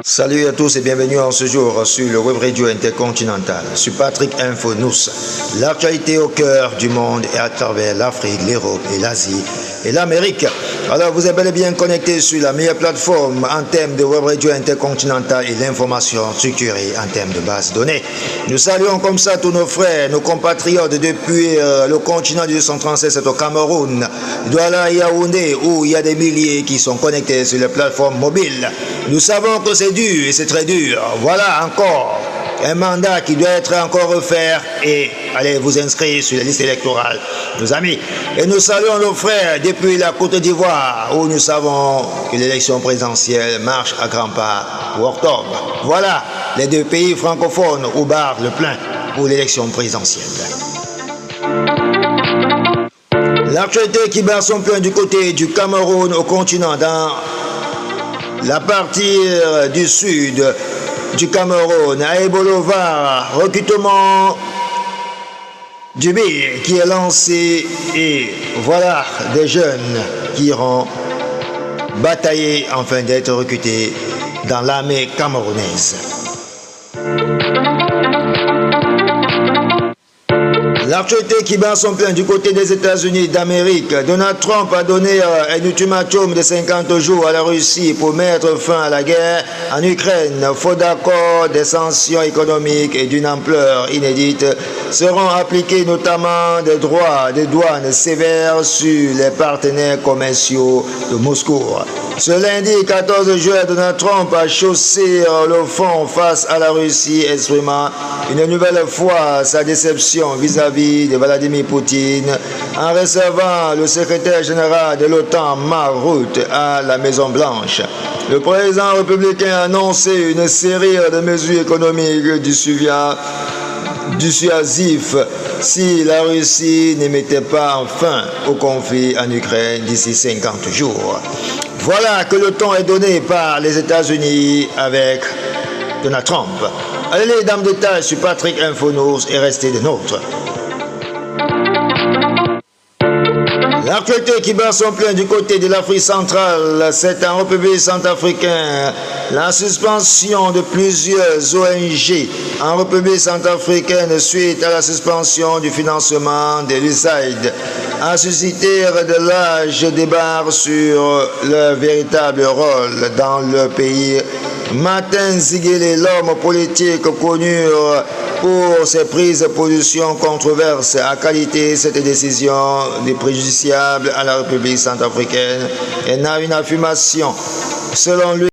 Salut à tous et bienvenue en ce jour sur le web radio intercontinental. Je suis Patrick Info News. L'actualité au cœur du monde et à travers l'Afrique, l'Europe et l'Asie et l'Amérique. Alors vous êtes bel et bien connecté sur la meilleure plateforme en termes de web radio intercontinental et l'information structurée en termes de base de données. Nous saluons comme ça tous nos frères, nos compatriotes depuis le continent du 237, c'est au Cameroun, Douala et Yaoundé, où il y a des milliers qui sont connectés sur les plateformes mobiles. Nous savons que c'est dur et c'est très dur. Voilà encore un mandat qui doit être encore refait et allez vous inscrire sur les listes électorales, nos amis. Et nous saluons nos frères depuis la Côte d'Ivoire où nous savons que l'élection présidentielle marche à grands pas pour octobre. Voilà les deux pays francophones où barre le plein pour l'élection présidentielle. L'actualité qui bat son plein du côté du Cameroun au continent dans la partie du sud du Cameroun, à Ebolova, recrutement du BIR qui est lancé et voilà des jeunes qui iront batailler afin d'être recrutés dans l'armée camerounaise. L'actualité qui bat son plein du côté des États-Unis d'Amérique. Donald Trump a donné un ultimatum de 50 jours à la Russie pour mettre fin à la guerre en Ukraine. Faute d'accord, des sanctions économiques et d'une ampleur inédite seront appliquées, notamment des droits de douane sévères sur les partenaires commerciaux de Moscou. Ce lundi 14 juin, Donald Trump a chaussé le front face à la Russie, exprimant une nouvelle fois sa déception vis-à-vis de Vladimir Poutine en recevant le secrétaire général de l'OTAN, Mark Rutte, à la Maison-Blanche. Le président républicain a annoncé une série de mesures économiques dissuasif si la Russie ne mettait pas fin au conflit en Ukraine d'ici 50 jours. Voilà que le ton est donné par les États-Unis avec Donald Trump. Allez les dames de taille sur Patrick Info News et restez des nôtres. L'actualité qui bat son plein du côté de l'Afrique centrale, c'est en République centrafricaine. La suspension de plusieurs ONG en République centrafricaine suite à la suspension du financement de l'USAID a suscité de larges débats sur leur véritable rôle dans le pays. Martin Ziguele, l'homme politique connu pour ses prises de position controversées, a qualifié cette décision de préjudiciable à la République centrafricaine et n'a une affirmation selon lui